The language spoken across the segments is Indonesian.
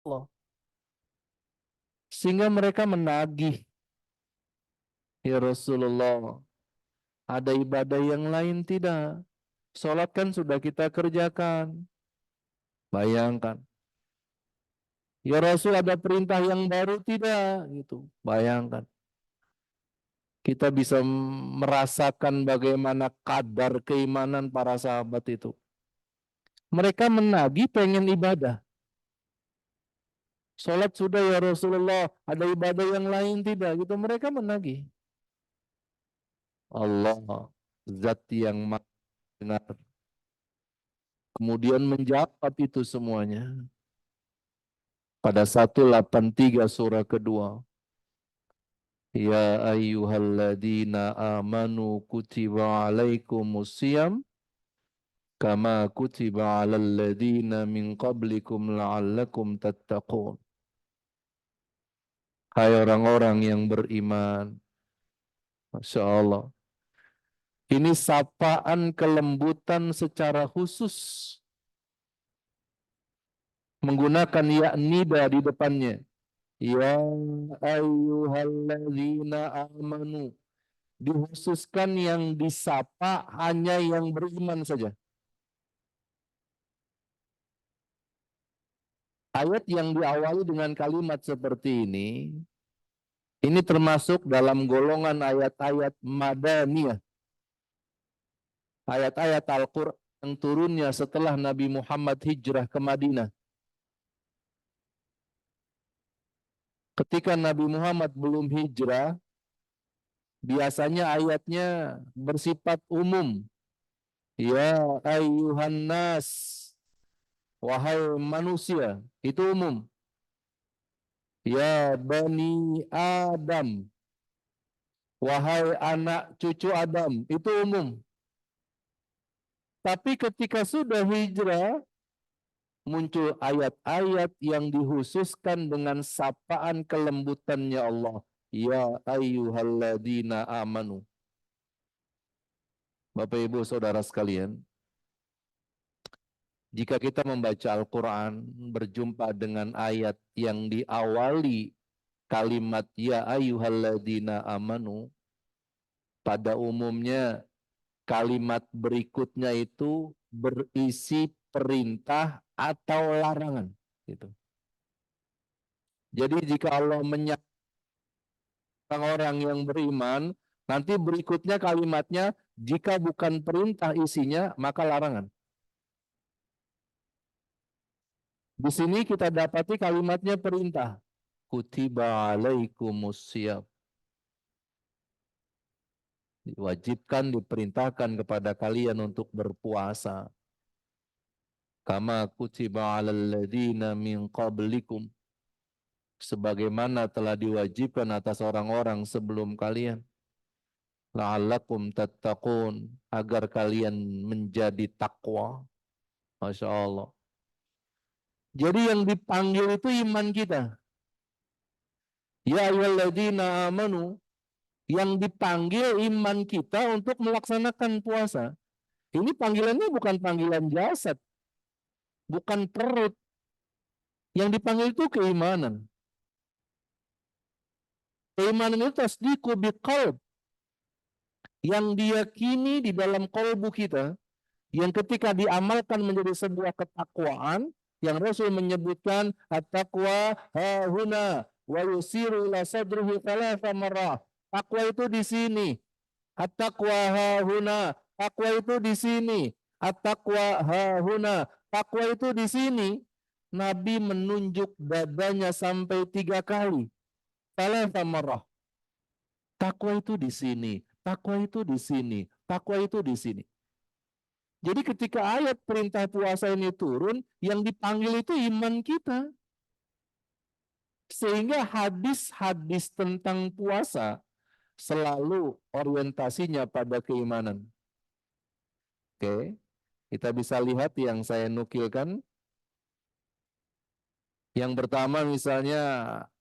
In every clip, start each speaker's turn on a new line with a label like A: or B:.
A: Allah. Sehingga mereka menagih, ya Rasulullah, ada ibadah yang lain tidak? Sholat kan sudah kita kerjakan. Bayangkan. Ya Rasul, ada perintah yang baru tidak? Gitu. Bayangkan. Kita bisa merasakan bagaimana kadar keimanan para sahabat itu. Mereka menagih pengen ibadah. Sholat sudah ya Rasulullah, ada ibadah yang lain tidak? Gitu mereka menagih. Allah, zat yang maha benar, kemudian menjawab itu semuanya. Pada 183 surah kedua. Ya ayyuhalladzina amanu kutiba alaikumusiyam kama kutiba alal ladzina min qablikum la'allakum tattaqun. Hai orang-orang yang beriman. Masya Allah. Ini sapaan kelembutan secara khusus. Menggunakan ya nida di depannya. Ya ayyuhalladzina amanu. Dikhususkan yang disapa hanya yang beriman saja. Ayat yang diawali dengan kalimat seperti ini termasuk dalam golongan ayat-ayat Madaniyah. Ayat-ayat Al-Quran yang turunnya setelah Nabi Muhammad hijrah ke Madinah. Ketika Nabi Muhammad belum hijrah, biasanya ayatnya bersifat umum. Ya ayyuhan nas, wahai manusia, itu umum. Ya bani Adam, wahai anak cucu Adam, itu umum. Tapi ketika sudah hijrah, muncul ayat-ayat yang dikhususkan dengan sapaan kelembutannya Allah. Ya ayyuhalladzina amanu. Bapak Ibu Saudara sekalian, jika kita membaca Al-Quran, berjumpa dengan ayat yang diawali kalimat ya ayyuhalladzina amanu, pada umumnya kalimat berikutnya itu berisi perintah atau larangan. Gitu. Jadi jika Allah menyatakan orang yang beriman, nanti berikutnya kalimatnya, jika bukan perintah isinya, maka larangan. Di sini kita dapati kalimatnya perintah. Kutiba alaikumusiyam. Diwajibkan, diperintahkan kepada kalian untuk berpuasa. Kama kutiba alal ladzina min qablikum. Sebagaimana telah diwajibkan atas orang-orang sebelum kalian. La'allakum tattaqun. Agar kalian menjadi takwa. Masya Allah. Jadi yang dipanggil itu iman kita. Ya ayyuhalladzina amanu. Yang dipanggil iman kita untuk melaksanakan puasa. Ini panggilannya bukan panggilan jasad. Bukan perut. Yang dipanggil itu keimanan. Keimanan itu tasdiqu biqalb. Yang diyakini di dalam kalbu kita. Yang ketika diamalkan menjadi sebuah ketakwaan. Yang Rasul menyebutkan at-taqwa hahuna wa yusiru ila sadruhu thalatha marrah. Takwa itu di sini. At-taqwa hahuna. Takwa itu di sini. At-taqwa hahuna. Takwa itu di sini. Nabi menunjuk dadanya sampai 3 kali. Thalatha marrah. Takwa itu di sini. Takwa itu di sini. Takwa itu di sini. Jadi ketika ayat perintah puasa ini turun, yang dipanggil itu iman kita. Sehingga hadis-hadis tentang puasa selalu orientasinya pada keimanan. Oke, kita bisa lihat yang saya nukilkan. Yang pertama misalnya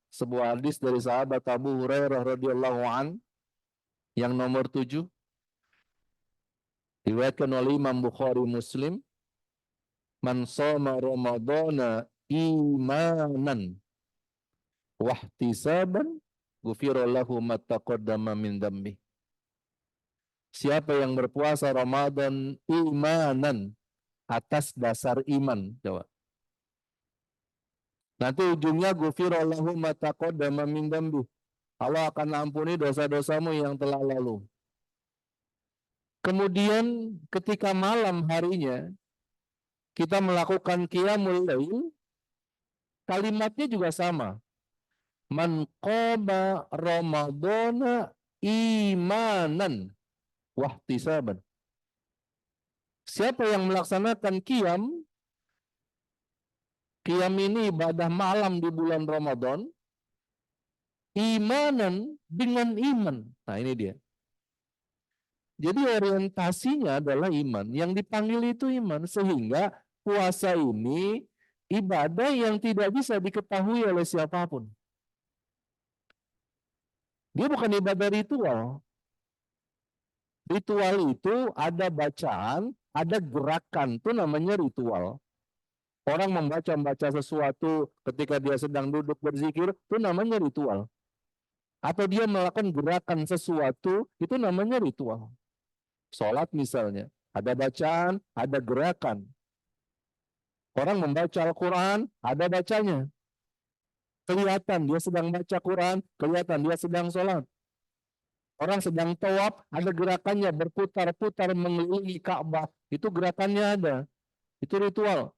A: sebuah hadis dari sahabat Abu Hurairah radhiyallahu an yang nomor 7 diriwayatkan oleh Imam Bukhari Muslim. Man shoma Ramadhana imanan wahtisaban ghufira lahu ma taqaddama min dzambi. Siapa yang berpuasa Ramadan imanan, atas dasar iman, coba. Nanti ujungnya ghufira lahu ma taqaddama min dzambi. Allah akan ampuni dosa-dosamu yang telah lalu. Kemudian ketika malam harinya kita melakukan qiyamul lail, kalimatnya juga sama. Man qama ramadhana imanan wahtisaban. Siapa yang melaksanakan qiyam ini ibadah malam di bulan Ramadan, imanan dengan iman. Nah ini dia. Jadi orientasinya adalah iman. Yang dipanggil itu iman. Sehingga puasa ini ibadah yang tidak bisa diketahui oleh siapapun. Dia bukan ibadah ritual. Ritual itu ada bacaan, ada gerakan. Itu namanya ritual. Orang membaca sesuatu ketika dia sedang duduk berzikir, itu namanya ritual. Atau dia melakukan gerakan sesuatu, itu namanya ritual. Sholat misalnya, ada bacaan, ada gerakan. Orang membaca Al-Quran, ada bacanya. Kelihatan dia sedang baca Quran, kelihatan dia sedang sholat. Orang sedang tawaf, ada gerakannya, berputar-putar mengelilingi Ka'bah. Itu gerakannya ada. Itu ritual.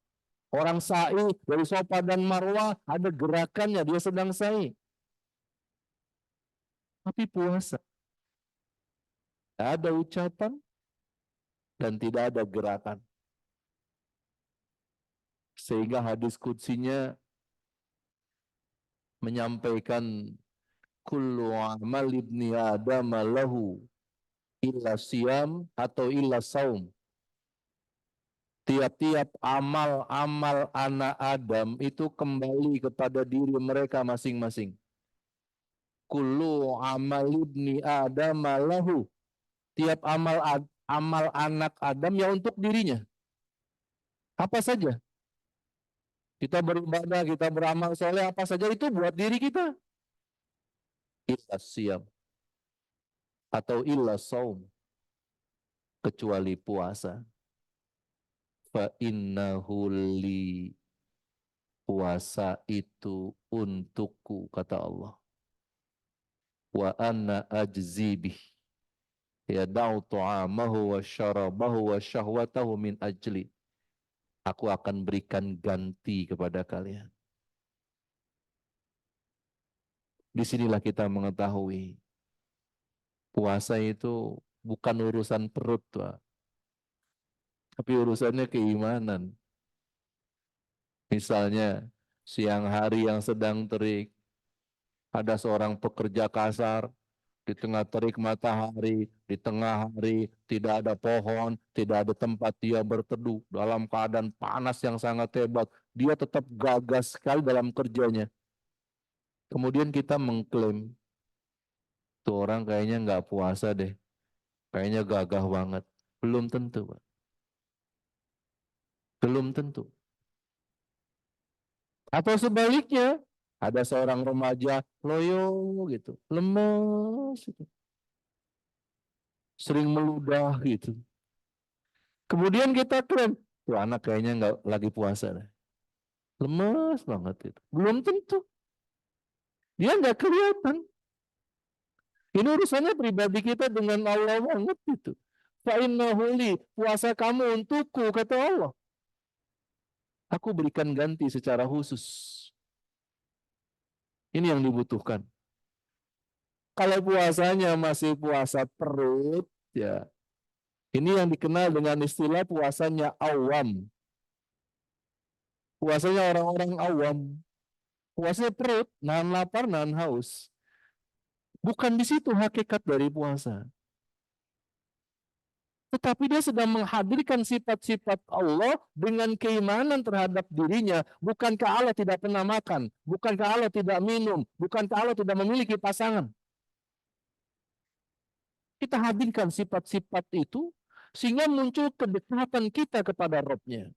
A: Orang sa'i dari Safa dan Marwah, ada gerakannya, dia sedang sa'i. Tapi puasa, tidak ada ucapan dan tidak ada gerakan. Sehingga hadis qudsinya menyampaikan kullu amal ibni adam lahu illa siyam atau illa saum. Tiap-tiap amal-amal anak Adam itu kembali kepada diri mereka masing-masing. Kullu amal ibni adam lahu. Tiap amal anak Adam ya untuk dirinya. Apa saja. Kita beribadah, kita beramal soleh, apa saja itu buat diri kita. Illa siyam atau illa saum, kecuali puasa. Fa innahu li, puasa itu untukku, kata Allah. Wa anna ajzi bih, yada'u ta'amahu wa syarabahu wa syahwatahu min ajli. Aku akan berikan ganti kepada kalian. Disinilah kita mengetahui puasa itu bukan urusan perut, Pak. Tapi urusannya keimanan. Misalnya siang hari yang sedang terik, ada seorang pekerja kasar di tengah terik matahari, di tengah hari tidak ada pohon, tidak ada tempat dia berteduh, dalam keadaan panas yang sangat hebat, dia tetap gagas sekali dalam kerjanya. Kemudian kita mengklaim, tuh orang kayaknya nggak puasa deh, kayaknya gagah banget. Belum tentu, Pak. Belum tentu. Atau sebaliknya, ada seorang remaja loyo gitu, lemes gitu, sering meludah gitu. Kemudian kita klaim, tuh anak kayaknya nggak lagi puasa deh. Lemes banget itu. Belum tentu. Dia nggak kelihatan. Ini urusannya pribadi kita dengan Allah banget itu. Fa'innahu li, puasa kamu untukku, kata Allah. Aku berikan ganti secara khusus. Ini yang dibutuhkan. Kalau puasanya masih puasa perut, ya ini yang dikenal dengan istilah puasanya awam. Puasanya orang-orang awam. Puasanya perut, nahan lapar, nahan haus. Bukan di situ hakikat dari puasa. Tetapi dia sedang menghadirkan sifat-sifat Allah dengan keimanan terhadap dirinya. Bukankah Allah tidak pernah makan? Bukankah Allah tidak minum? Bukankah Allah tidak memiliki pasangan? Kita hadirkan sifat-sifat itu sehingga muncul kedekatan kita kepada Rabb-Nya.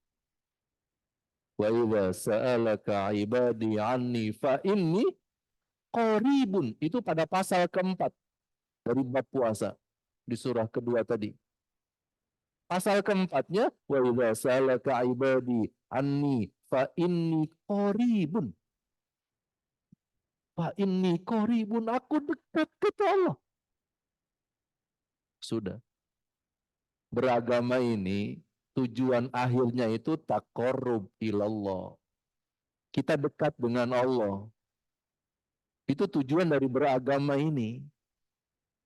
A: Wa idza sa'alaka ibadi anni fa inni qaribun. Itu pada pasal keempat dari bab puasa di surah kedua tadi. Pasal keempatnya, wa idza sa'alaka ibadi anni fa inni qaribun. Fa inni qaribun, aku dekat kata Allah. Sudah. Beragama ini tujuan akhirnya itu taqarrub ilallah. Kita dekat dengan Allah. Itu tujuan dari beragama ini.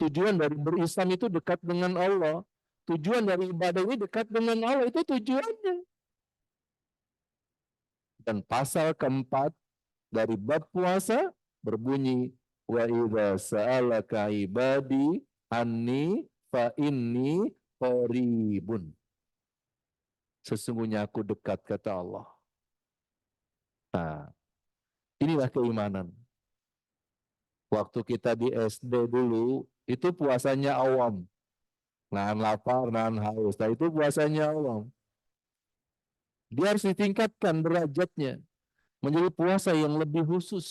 A: Tujuan dari berislam itu dekat dengan Allah. Tujuan dari ibadah ini dekat dengan Allah. Itu tujuannya. Dan pasal keempat dari bab puasa berbunyi, wa idza sa'alaka ibadi anni fa inni qaribun. Sesungguhnya aku dekat kata Allah. Nah, inilah keimanan. Waktu kita di SD dulu, itu puasanya awam. Nahan lapar, nahan haus. Nah, itu puasanya awam. Dia harus ditingkatkan derajatnya. Menjadi puasa yang lebih khusus.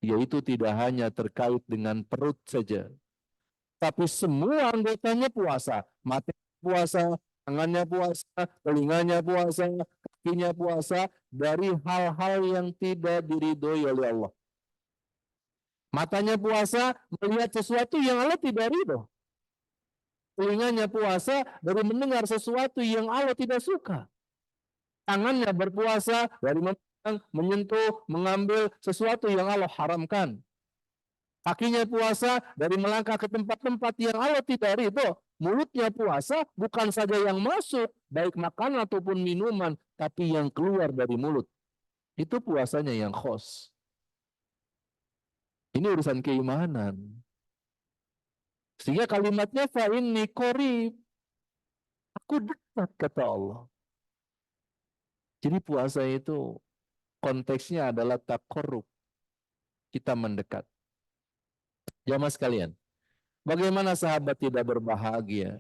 A: Yaitu tidak hanya terkait dengan perut saja. Tapi semua anggotanya puasa. Matanya puasa, tangannya puasa, telinganya puasa, kakinya puasa. Dari hal-hal yang tidak diridhoi oleh Allah. Matanya puasa melihat sesuatu yang Allah tidak ridho. Telinganya puasa dari mendengar sesuatu yang Allah tidak suka. Tangannya berpuasa dari memegang, menyentuh, mengambil sesuatu yang Allah haramkan. Kakinya puasa dari melangkah ke tempat-tempat yang Allah tidak ridho. Mulutnya puasa bukan saja yang masuk, baik makanan ataupun minuman, tapi yang keluar dari mulut. Itu puasanya yang khos. Ini urusan keimanan. Sehingga kalimatnya fa inni qarib. Aku dekat kata Allah. Jadi puasa itu konteksnya adalah taqarrub. Kita mendekat. Jamaah sekalian, bagaimana sahabat tidak berbahagia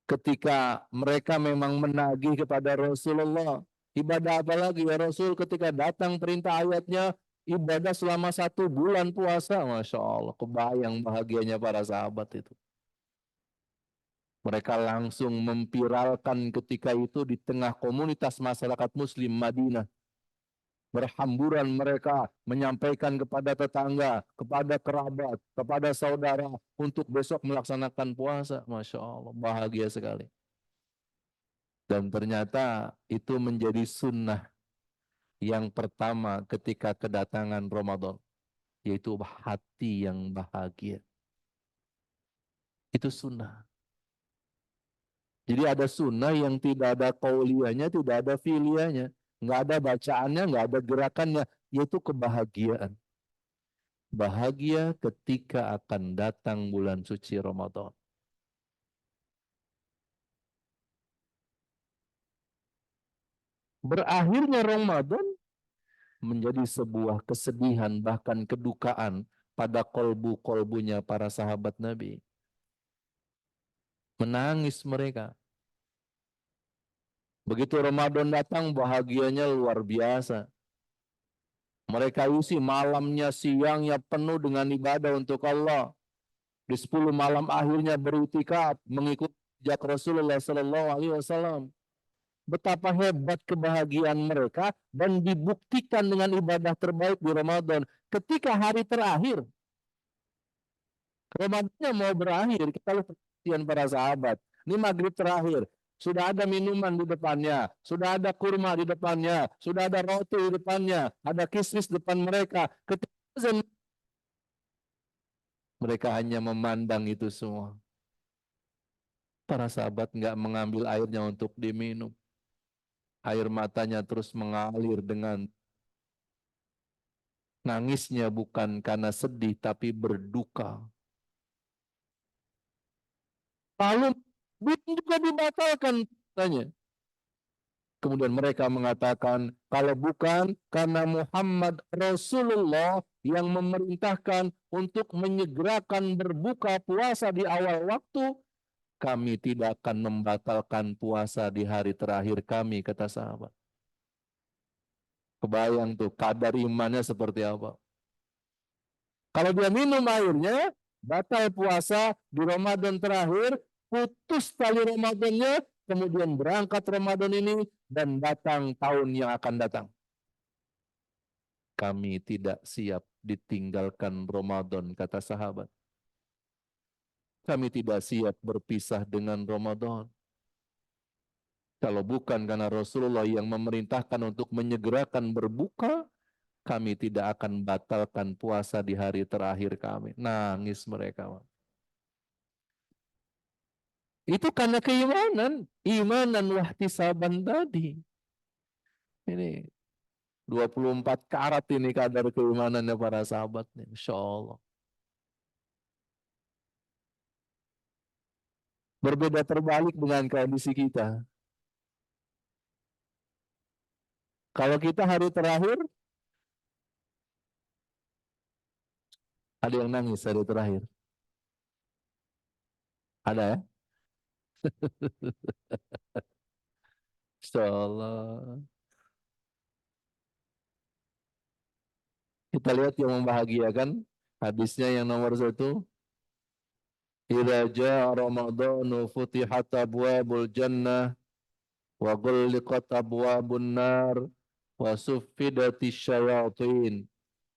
A: ketika mereka memang menagih kepada Rasulullah. Ibadah apa lagi ya Rasul, ketika datang perintah ayatnya ibadah selama 1 bulan puasa. Masya Allah, kebayang bahagianya para sahabat itu. Mereka langsung memviralkan ketika itu di tengah komunitas masyarakat muslim Madinah. Berhamburan mereka menyampaikan kepada tetangga, kepada kerabat, kepada saudara untuk besok melaksanakan puasa. Masya Allah, bahagia sekali. Dan ternyata itu menjadi sunnah yang pertama ketika kedatangan Ramadan, yaitu hati yang bahagia. Itu sunnah. Jadi ada sunnah yang tidak ada qauliyahnya, tidak ada fi'liyahnya. Nggak ada bacaannya, nggak ada gerakannya, yaitu kebahagiaan. Bahagia ketika akan datang bulan suci Ramadan. Berakhirnya Ramadan menjadi sebuah kesedihan, bahkan kedukaan pada kolbu-kolbunya para sahabat Nabi. Menangis mereka. Begitu Ramadan datang, bahagianya luar biasa. Mereka isi malamnya, siangnya penuh dengan ibadah untuk Allah. Di 10 malam akhirnya beriktikaf mengikuti jejak Rasulullah Sallallahu Alaihi Wasallam. Betapa hebat kebahagiaan mereka dan dibuktikan dengan ibadah terbaik di Ramadan. Ketika hari terakhir, Ramadannya mau berakhir, kita lihat perhatian para sahabat. Ini maghrib terakhir. Sudah ada minuman di depannya, sudah ada kurma di depannya, sudah ada roti di depannya, ada kismis depan mereka. Ketika mereka hanya memandang itu semua. Para sahabat nggak mengambil airnya untuk diminum. Air matanya terus mengalir dengan nangisnya bukan karena sedih tapi berduka. Lalu juga dibatalkan tanya. Kemudian mereka mengatakan, kalau bukan karena Muhammad Rasulullah yang memerintahkan untuk menyegerakan berbuka puasa di awal waktu, kami tidak akan membatalkan puasa di hari terakhir kami, kata sahabat. Kebayang tuh kadar imannya seperti apa. Kalau dia minum airnya, batal puasa di Ramadan terakhir, putus tali Ramadannya, kemudian berangkat Ramadan ini, dan datang tahun yang akan datang. Kami tidak siap ditinggalkan Ramadan, kata sahabat. Kami tidak siap berpisah dengan Ramadan. Kalau bukan karena Rasulullah yang memerintahkan untuk menyegerakan berbuka, kami tidak akan batalkan puasa di hari terakhir kami. Nangis mereka. Itu karena keimanan. Imanan wahtisaban tadi. Ini 24 karat ini kadar keimanannya para sahabat. Insya Allah. Berbeda terbalik dengan kondisi kita. Kalau kita hari terakhir, ada yang nangis hari terakhir. Ada ya? Insya Allah. Kita lihat yang membahagiakan. Hadisnya yang nomor 1. Idza jaa Ramadhanu futihat abwabul jannah wa ghulliqat abwabun nar wa suffidatis syayatin.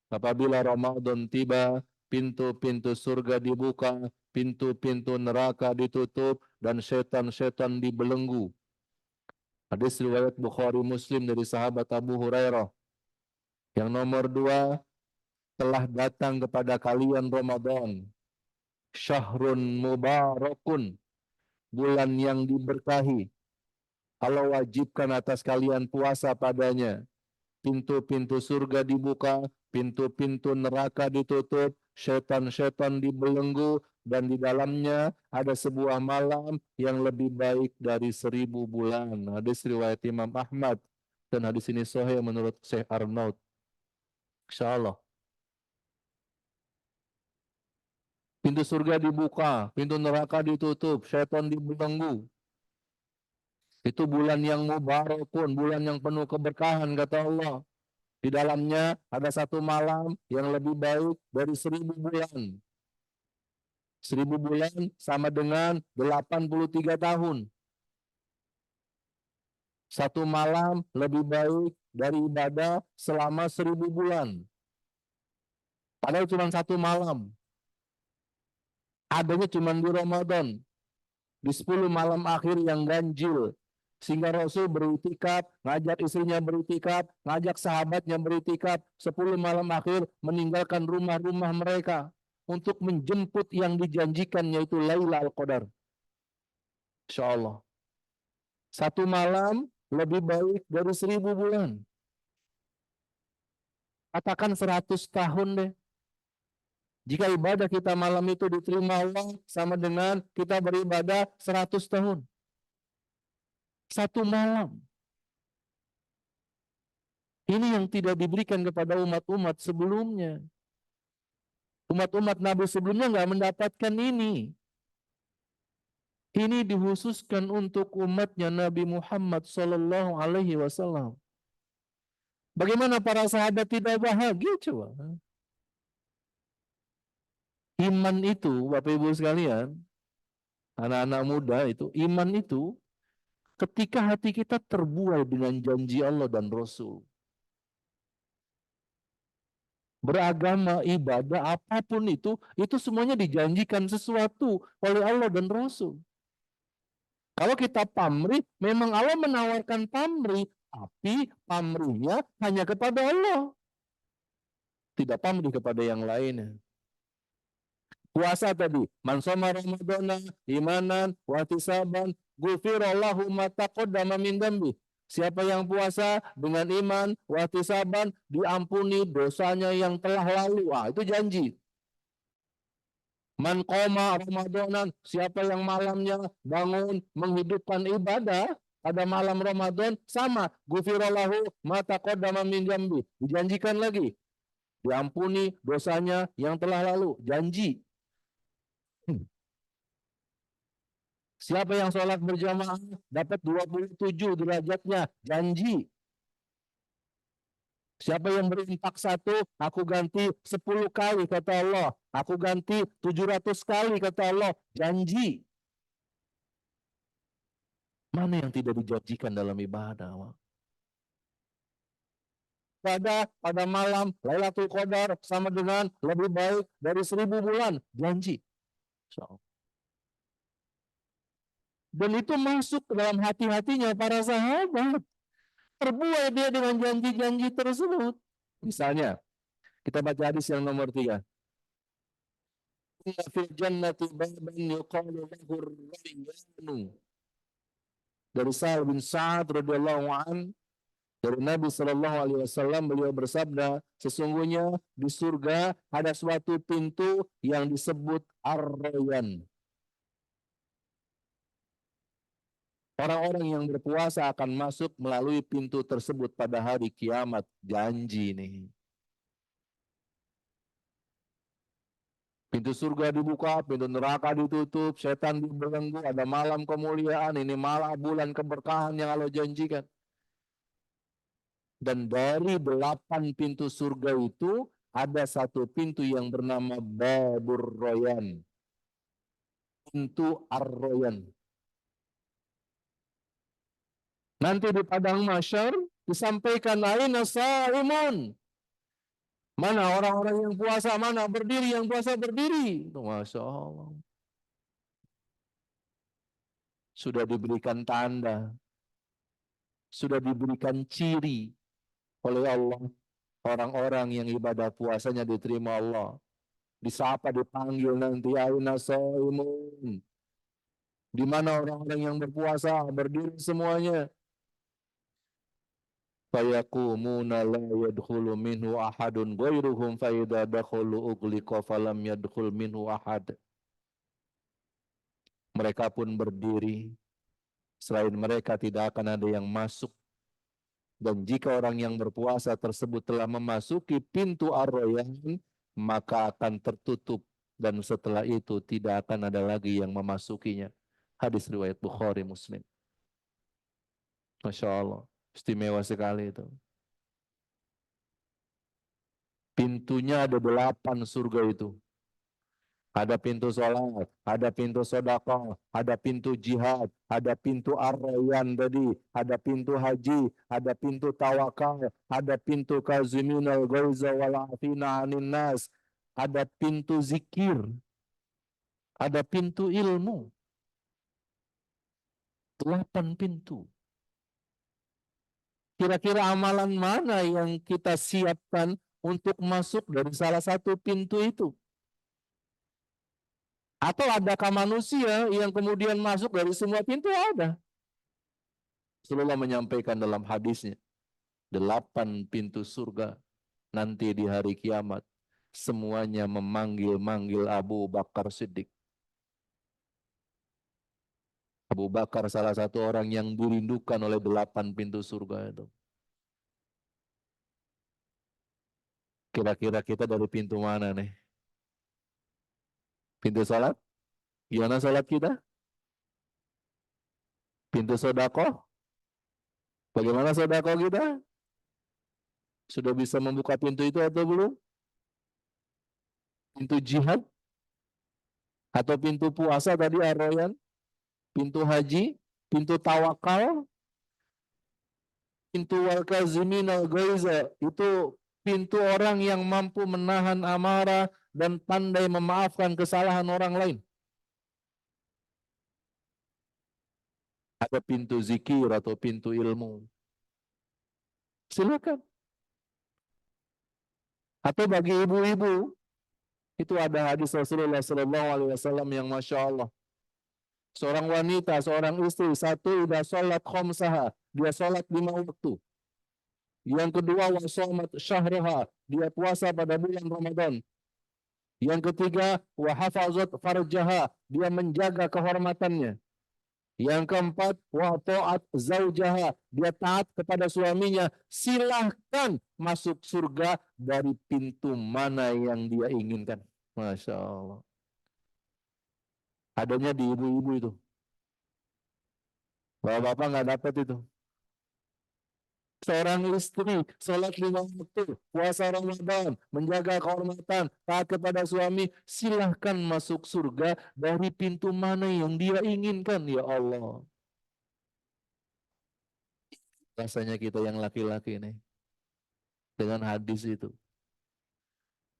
A: Apabila Ramadan tiba, pintu-pintu surga dibuka, pintu-pintu neraka ditutup, dan setan-setan dibelenggu. Hadis riwayat Bukhari Muslim dari sahabat Abu Hurairah. Yang nomor 2, telah datang kepada kalian Ramadan. Syahrun mubarakun, bulan yang diberkahi. Allah wajibkan atas kalian puasa padanya. Pintu-pintu surga dibuka, pintu-pintu neraka ditutup, setan-setan dibelenggu, dan di dalamnya ada sebuah malam yang lebih baik dari 1000 bulan. Hadis riwayat Imam Ahmad, dan hadis ini sahih menurut Syekh Arnaud. Insyaallah. Pintu surga dibuka, pintu neraka ditutup, setan dibelenggu. Itu bulan yang mubarakun, bulan yang penuh keberkahan, kata Allah. Di dalamnya ada satu malam yang lebih baik dari 1000 bulan. 1000 bulan sama dengan 83 tahun. Satu malam lebih baik dari ibadah selama 1000 bulan. Padahal cuma satu malam. Adanya cuma di Ramadan. Di 10 malam akhir yang ganjil. Sehingga Rasul beritikaf, ngajak istrinya beritikaf, ngajak sahabatnya beritikaf, 10 malam akhir meninggalkan rumah-rumah mereka untuk menjemput yang dijanjikan, yaitu Lailatul Qadar. Insyaallah. Satu malam lebih baik dari 1000 bulan. Katakan 100 tahun deh. Jika ibadah kita malam itu diterima Allah, sama dengan kita beribadah 100 tahun. Satu malam. Ini yang tidak diberikan kepada umat-umat sebelumnya. Umat-umat Nabi sebelumnya nggak mendapatkan ini. Ini dikhususkan untuk umatnya Nabi Muhammad Sallallahu Alaihi Wasallam. Bagaimana para sahabat tidak bahagia coba? Iman itu, Bapak Ibu sekalian, anak-anak muda itu, iman itu ketika hati kita terbuai dengan janji Allah dan Rasul. Beragama, ibadah, apapun itu semuanya dijanjikan sesuatu oleh Allah dan Rasul. Kalau kita pamrih, memang Allah menawarkan pamrih, tapi pamrihnya hanya kepada Allah. Tidak pamrih kepada yang lainnya. Puasa tadi, man shoma ramadhana imanan wa ihtisaban ghufirallahu ma taqaddama min dzambi. Siapa yang puasa dengan iman wa ihtisaban, diampuni dosanya yang telah lalu. Itu janji. Man qoma ramadanan, siapa yang malamnya bangun menghidupkan ibadah pada malam Ramadan, sama ghufirallahu ma taqaddama min dzambi. Dijanjikan lagi, diampuni dosanya yang telah lalu. Janji. Siapa yang sholat berjamaah dapat 27 derajatnya, janji. Siapa yang berinfak satu, aku ganti 10 kali kata Allah. Aku ganti 700 kali kata Allah, janji. Mana yang tidak dijanjikan dalam ibadah? Pada malam Lailatul Qadar sama dengan lebih baik dari 1000 bulan, janji. So. Dan itu masuk ke dalam hati-hatinya para sahabat. Terbuai dia dengan janji-janji tersebut. Misalnya, kita baca hadis yang nomor 3. Inna fil jannati baban yuqalu lahu ar-rayyanu. Dari Sa'ad bin Sa'ad radhiyallahu an, dari Nabi Shallallahu alaihi wasallam, beliau bersabda, sesungguhnya di surga ada suatu pintu yang disebut Ar-Rayyan. Orang-orang yang berpuasa akan masuk melalui pintu tersebut pada hari kiamat. Janji nih. Pintu surga dibuka, pintu neraka ditutup, setan dibelenggu, ada malam kemuliaan, ini malam bulan keberkahan yang Allah janjikan. Dan dari 8 pintu surga itu, ada satu pintu yang bernama Babur Royan. Pintu Ar-Royan. Nanti di padang mahsyar disampaikan aina saimun. Mana orang-orang yang puasa, mana berdiri yang puasa berdiri. Masya Allah. Sudah diberikan tanda. Sudah diberikan ciri oleh Allah. Orang-orang yang ibadah puasanya diterima Allah. Disapa, dipanggil nanti aina saimun. Di mana orang-orang yang berpuasa berdiri semuanya. Fayakumuna la yadkhulu minhu ahadun ghairuhum fa idza dakhulu ughliqa falam yadkhul minhu ahad. Mereka pun berdiri, selain mereka tidak akan ada yang masuk. Dan jika orang yang berpuasa tersebut telah memasuki pintu Ar-Rayyan, maka akan tertutup dan setelah itu tidak akan ada lagi yang memasukinya. Hadis riwayat Bukhari Muslim. Masya Allah, istimewa sekali itu. Pintunya ada 8 surga itu. Ada pintu sholat, ada pintu sedekah, ada pintu jihad, ada pintu Ar-Rayyan tadi, ada pintu haji, ada pintu tawakal, ada pintu kaziminal ghaiza wal afina 'anil nas, ada pintu zikir, ada pintu ilmu. 8 pintu. Kira-kira amalan mana yang kita siapkan untuk masuk dari salah satu pintu itu? Atau adakah manusia yang kemudian masuk dari semua pintu? Ada. Rasulullah menyampaikan dalam hadisnya, 8 pintu surga nanti di hari kiamat semuanya memanggil-manggil Abu Bakar Siddiq. Abu Bakar salah satu orang yang dirindukan oleh 8 pintu surga itu. Kira-kira kita dari pintu mana nih? Pintu salat? Gimana salat kita? Pintu sedekah? Bagaimana sedekah kita? Sudah bisa membuka pintu itu atau belum? Pintu jihad? Atau pintu puasa tadi Ar-Rayyan? Pintu haji? Pintu tawakal? Pintu wal kaziminal ghaiza? Itu pintu orang yang mampu menahan amarah dan pandai memaafkan kesalahan orang lain. Ada pintu zikir atau pintu ilmu. Silakan. Atau bagi ibu-ibu, itu ada hadis Rasulullah SAW yang Masya Allah. Seorang wanita, seorang istri, satu, idza sholat khamsaha, dia sholat 5 waktu. Yang kedua, wa shamat syahraha, dia puasa pada bulan Ramadan. Yang ketiga, wa hafazat farjaha, dia menjaga kehormatannya. Yang keempat, wa ta'at zaujaha, dia taat kepada suaminya. Silahkan masuk surga dari pintu mana yang dia inginkan. Masya Allah. Adanya di ibu-ibu itu. Bapak-bapak nggak dapat itu. Seorang istri, sholat 5 waktu, puasa Ramadan, menjaga kehormatan, taat kepada suami, silahkan masuk surga dari pintu mana yang dia inginkan, ya Allah. Rasanya kita yang laki-laki nih, dengan hadis itu.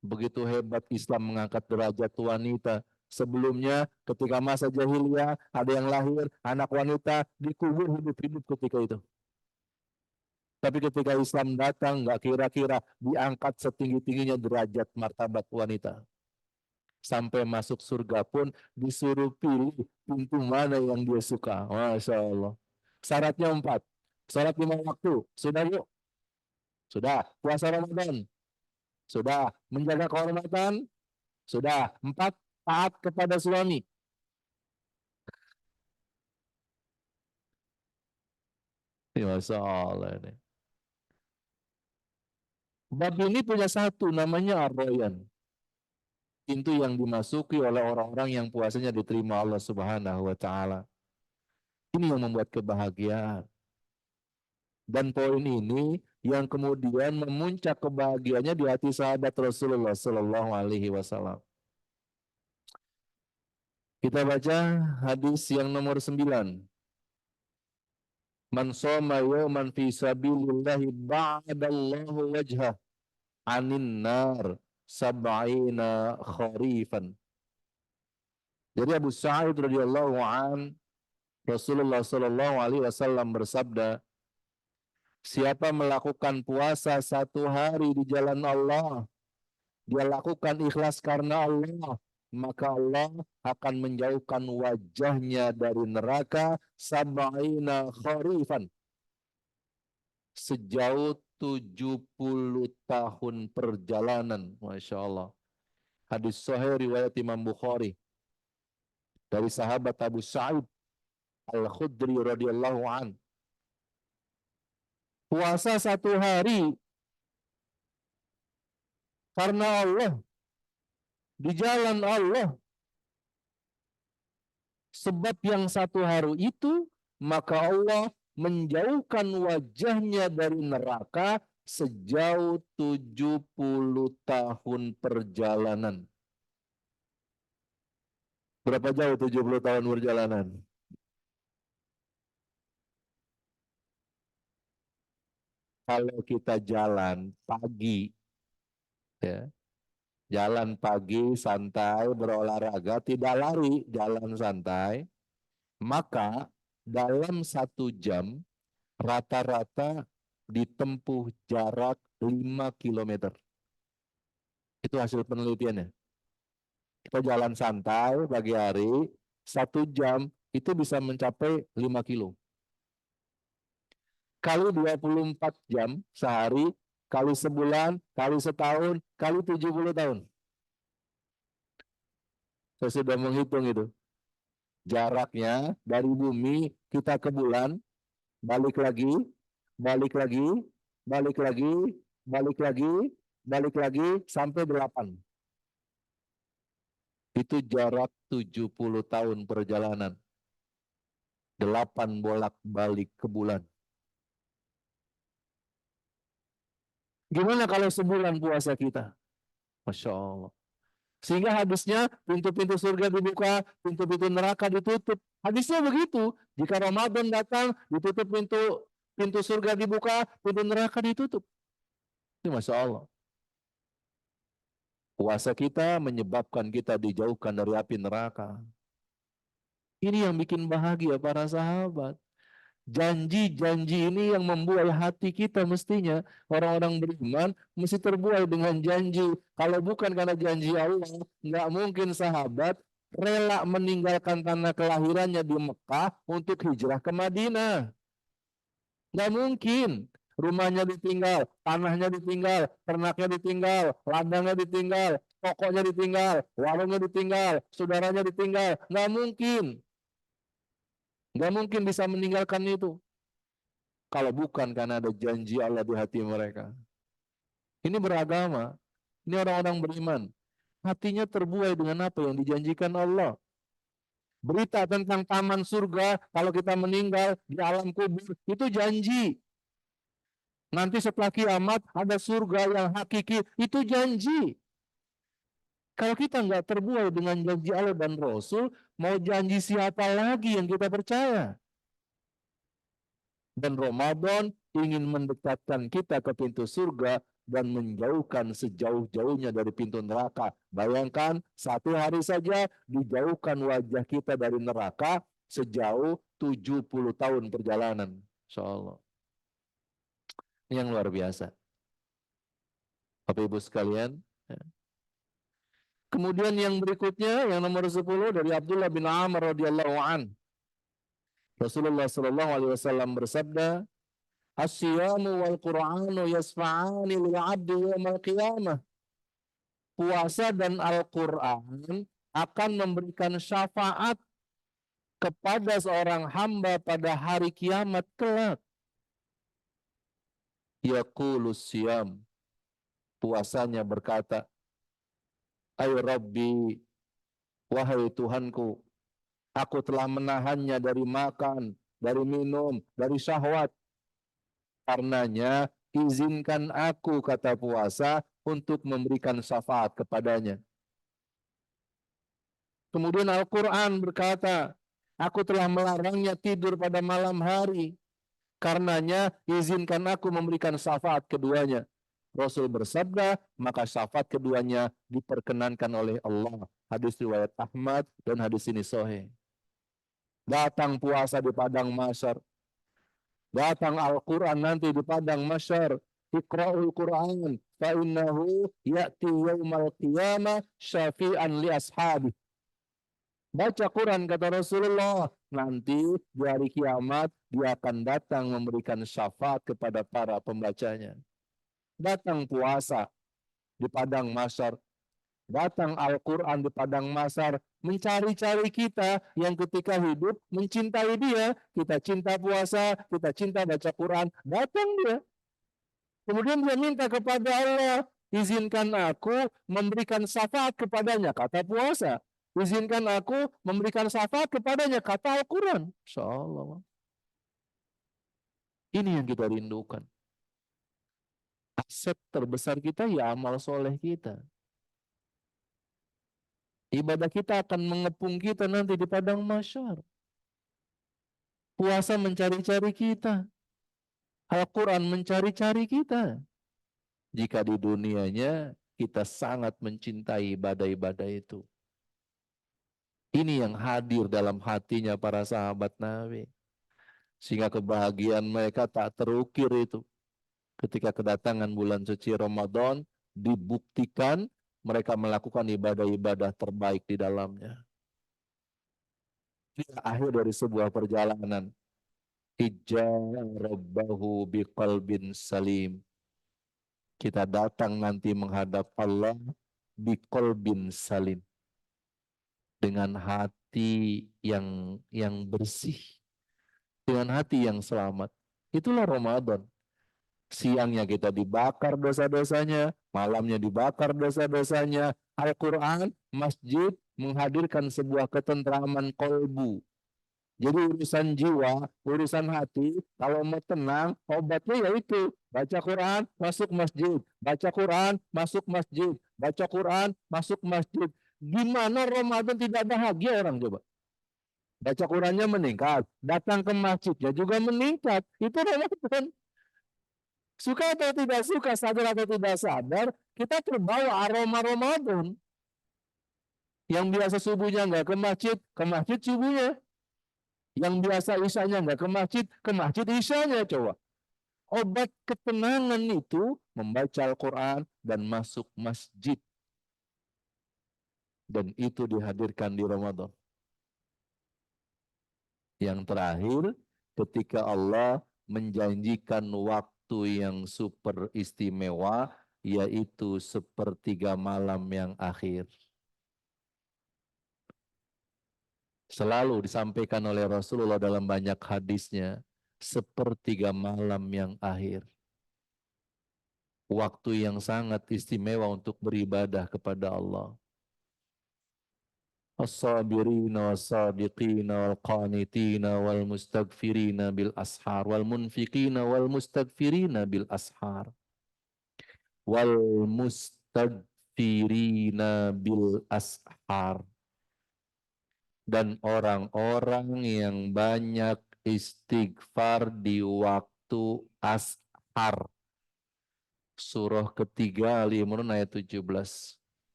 A: Begitu hebat Islam mengangkat derajat wanita. Sebelumnya ketika masa jahiliyah ada yang lahir anak wanita dikubur hidup-hidup ketika itu. Tapi ketika Islam datang nggak kira-kira diangkat setinggi-tingginya derajat martabat wanita. Sampai masuk surga pun disuruh pilih pintu mana yang dia suka. Masya Allah. Syaratnya 4. Salat 5 waktu. Sudah yuk? Sudah. Puasa Ramadan. Sudah. Menjaga kehormatan. Sudah. 4. Taat kepada suami. Ya, Masya Allah ini. Bab ini punya satu namanya Ar-Rayyan. Pintu yang dimasuki oleh orang-orang yang puasanya diterima Allah Subhanahu wa taala. Ini yang membuat kebahagiaan. Dan poin ini yang kemudian memuncak kebahagiaannya di hati sahabat Rasulullah Sallallahu Alaihi Wasallam. Kita baca hadis yang nomor 9. Man shoma yawman fi sabilillahi ba'adallahu wajhah anin nar sab'ina kharifan. Jadi Abu Sa'id radhiyallahu an Rasulullah sallallahu alaihi wasallam bersabda, siapa melakukan puasa 1 hari di jalan Allah, dia lakukan ikhlas karena Allah, maka Allah akan menjauhkan wajahnya dari neraka sab'ina kharifan, sejauh 70 tahun perjalanan. Masya Allah. Hadis sahih riwayat Imam Bukhari dari sahabat Abu Sa'id Al-Khudri radhiyallahu an. Puasa 1 hari karena Allah, di jalan Allah, sebab yang 1 hari itu, maka Allah menjauhkan wajahnya dari neraka sejauh 70 tahun perjalanan. Berapa jauh 70 tahun perjalanan? Kalau kita jalan pagi, ya, jalan pagi santai berolahraga, tidak lari, jalan santai, maka dalam 1 jam rata-rata ditempuh jarak 5 kilometer. Itu hasil penelitiannya. Kita jalan santai pagi hari, 1 jam itu bisa mencapai 5 kilo. Kali 24 jam sehari, kali sebulan, kali setahun, kali 70 tahun. Saya sudah menghitung itu. Jaraknya dari bumi kita ke bulan, balik lagi, balik lagi, balik lagi, balik lagi, balik lagi, sampai 8. Itu jarak 70 tahun perjalanan. 8 bolak-balik ke bulan. Gimana kalau sebulan puasa kita? Masya Allah. Sehingga hadisnya pintu-pintu surga dibuka, pintu-pintu neraka ditutup. Hadisnya begitu. Jika Ramadan datang, ditutup pintu surga dibuka, pintu neraka ditutup. Ini Masya Allah. Puasa kita menyebabkan kita dijauhkan dari api neraka. Ini yang bikin bahagia para sahabat. Janji-janji ini yang membuai hati kita mestinya. Orang-orang beriman mesti terbuai dengan janji. Kalau bukan karena janji Allah, nggak mungkin sahabat rela meninggalkan tanah kelahirannya di Mekah untuk hijrah ke Madinah. Nggak mungkin. Rumahnya ditinggal, tanahnya ditinggal, ternaknya ditinggal, ladangnya ditinggal, tokonya ditinggal, warungnya ditinggal, saudaranya ditinggal. Nggak mungkin. Nggak mungkin bisa meninggalkan itu. Kalau bukan karena ada janji Allah di hati mereka. Ini beragama. Ini orang-orang beriman. Hatinya terbuai dengan apa yang dijanjikan Allah. Berita tentang taman surga kalau kita meninggal di alam kubur itu janji. Nanti setelah kiamat ada surga yang hakiki, itu janji. Kalau kita nggak terbuai dengan janji Allah dan Rasul, mau janji siapa lagi yang kita percaya? Dan Ramadan ingin mendekatkan kita ke pintu surga dan menjauhkan sejauh-jauhnya dari pintu neraka. Bayangkan, satu hari saja dijauhkan wajah kita dari neraka sejauh 70 tahun perjalanan. Insya Allah. Yang luar biasa. Bapak Ibu sekalian. Kemudian yang berikutnya, yang nomor 10 dari Abdullah bin Amr radhiyallahu an. Rasulullah sallallahu alaihi wasallam bersabda, "As-siyamu wal Qur'anu yasfa'ani lil 'abdi yaumil qiyamah." Puasa dan Al-Qur'an akan memberikan syafaat kepada seorang hamba pada hari kiamat kelak. Yaqulus siyam. Puasanya berkata, "Ay Rabbi, wahai Tuhanku, aku telah menahannya dari makan, dari minum, dari syahwat. Karenanya, izinkan aku," kata puasa, "untuk memberikan syafaat kepadanya." Kemudian Al-Quran berkata, aku telah melarangnya tidur pada malam hari. Karenanya, izinkan aku memberikan syafaat keduanya. Rasul bersabda, maka syafaat keduanya diperkenankan oleh Allah. Hadis riwayat Ahmad dan hadis ini sahih. Datang puasa di padang mahsyar. Datang Al-Quran nanti di padang mahsyar. Iqra'ul Quran fa innahu ya'ti yaumal qiyamah syafi'an li ashabi. Baca Quran kata Rasulullah, nanti di hari kiamat dia akan datang memberikan syafaat kepada para pembacanya. Datang puasa di padang mahsyar. Datang Al-Quran di padang mahsyar, mencari-cari kita yang ketika hidup mencintai dia, kita cinta puasa, kita cinta baca Quran, datang dia. Kemudian dia minta kepada Allah, izinkan aku memberikan syafaat kepadanya, kata puasa. Izinkan aku memberikan syafaat kepadanya, kata Al-Quran. Insyaallah. Ini yang kita rindukan. Aset terbesar kita ya amal soleh kita. Ibadah kita akan mengepung kita nanti di padang mahsyar. Puasa mencari-cari kita. Al-Quran mencari-cari kita. Jika di dunianya kita sangat mencintai ibadah-ibadah itu. Ini yang hadir dalam hatinya para sahabat Nabi. Sehingga kebahagiaan mereka tak terukir itu. Ketika kedatangan bulan suci Ramadan, dibuktikan mereka melakukan ibadah-ibadah terbaik di dalamnya. Ini akhir dari sebuah perjalanan. Ijaa rabbahu biqalbin salim. Kita datang nanti menghadap Allah biqalbin salim. Dengan hati yang bersih. Dengan hati yang selamat. Itulah Ramadan. Siangnya kita dibakar dosa-dosanya, malamnya dibakar dosa-dosanya. Al-Quran, masjid menghadirkan sebuah ketentraman kolbu. Jadi urusan jiwa, urusan hati, kalau mau tenang, obatnya yaitu baca Quran, masuk masjid. Baca Quran, masuk masjid. Baca Quran, masuk masjid. Gimana Ramadan tidak bahagia orang coba? Baca Qurannya meningkat, datang ke masjidnya juga meningkat. Itu Ramadan. Suka atau tidak suka, sadar atau tidak sadar, kita terbawa aroma Ramadan. Yang biasa subuhnya nggak ke masjid subuhnya. Yang biasa isyanya nggak ke masjid isyanya, coba. Obat ketenangan itu membaca Al-Quran dan masuk masjid. Dan itu dihadirkan di Ramadan. Yang terakhir, ketika Allah menjanjikan waktu yang super istimewa, yaitu sepertiga malam yang akhir. Selalu disampaikan oleh Rasulullah dalam banyak hadisnya, sepertiga malam yang akhir. Waktu yang sangat istimewa untuk beribadah kepada Allah. as-sabirina was-sadiqina wal-qanitina wal-mustaghfirina bil ashar wal-munfiqina wal-mustaghfirina bil ashar wal-mustaghfirina bil ashar, dan orang-orang yang banyak istighfar di waktu ashar. Surah ketiga Ali Imran ayat 17.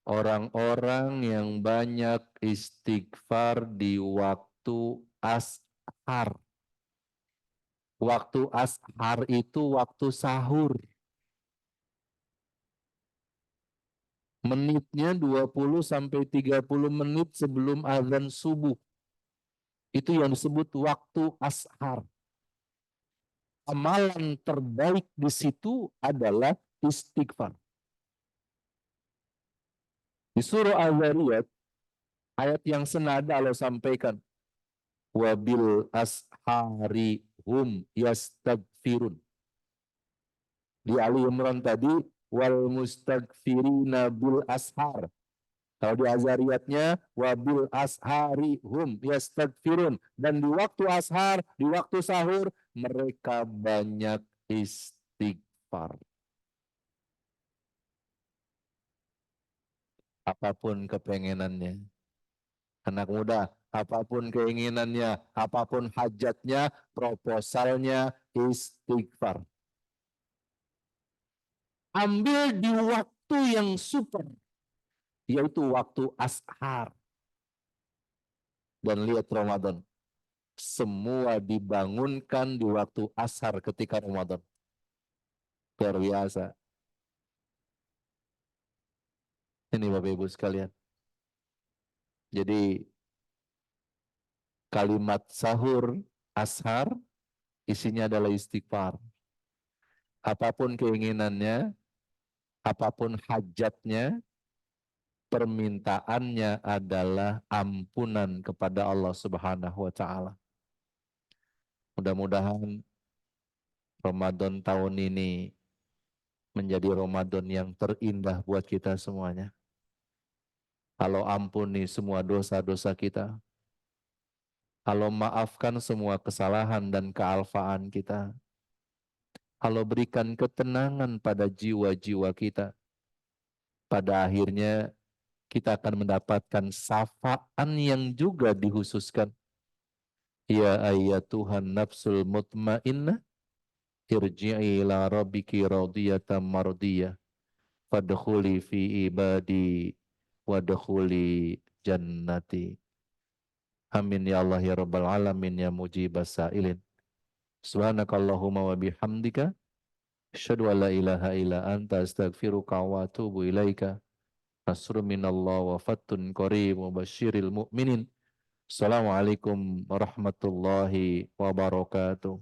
A: Orang-orang yang banyak istighfar di waktu ashar. Waktu ashar itu waktu sahur. Menitnya 20 sampai 30 menit sebelum azan subuh. Itu yang disebut waktu ashar. Amalan terbaik di situ adalah istighfar. Di surah Al-Zariyat, ayat yang senada Allah sampaikan, wabil ashari hum yastaghfirun. Di Ali Imran tadi, wal mustaghfirina bil ashar. Kalau di Azariyatnya, wabil ashari hum yastaghfirun. Dan di waktu ashar, di waktu sahur, mereka banyak istighfar. Apapun kepengenannya. Anak muda, apapun keinginannya, apapun hajatnya, proposalnya istighfar. Ambil di waktu yang super, yaitu waktu ashar. Dan lihat Ramadan. Semua dibangunkan di waktu ashar ketika Ramadan. Luar biasa. Ini Bapak Ibu sekalian. Jadi kalimat sahur ashar isinya adalah istighfar. Apapun keinginannya, apapun hajatnya, permintaannya adalah ampunan kepada Allah Subhanahu wa taala. Mudah-mudahan Ramadan tahun ini menjadi Ramadan yang terindah buat kita semuanya. Allah ampuni semua dosa-dosa kita. Allah maafkan semua kesalahan dan kealfaan kita. Allah berikan ketenangan pada jiwa-jiwa kita. Pada akhirnya kita akan mendapatkan syafaan yang juga dikhususkan. Ya ayyatuhan nafsul mutmainnah, irji'i ila rabbiki radiyatan mardiyah, fadkhuli fi ibadi wadkhuli jannati. Amin ya Allah ya rabbal alamin ya mujibas sa'ilin. Subhanakallahumma wa bihamdika asyhadu an la ilaha illa anta astaghfiruka wa atubu ilaika. Nasrun minallah wa fathun qarib wa basyiril mu'minin. Assalamualaikum warahmatullahi wabarakatuh.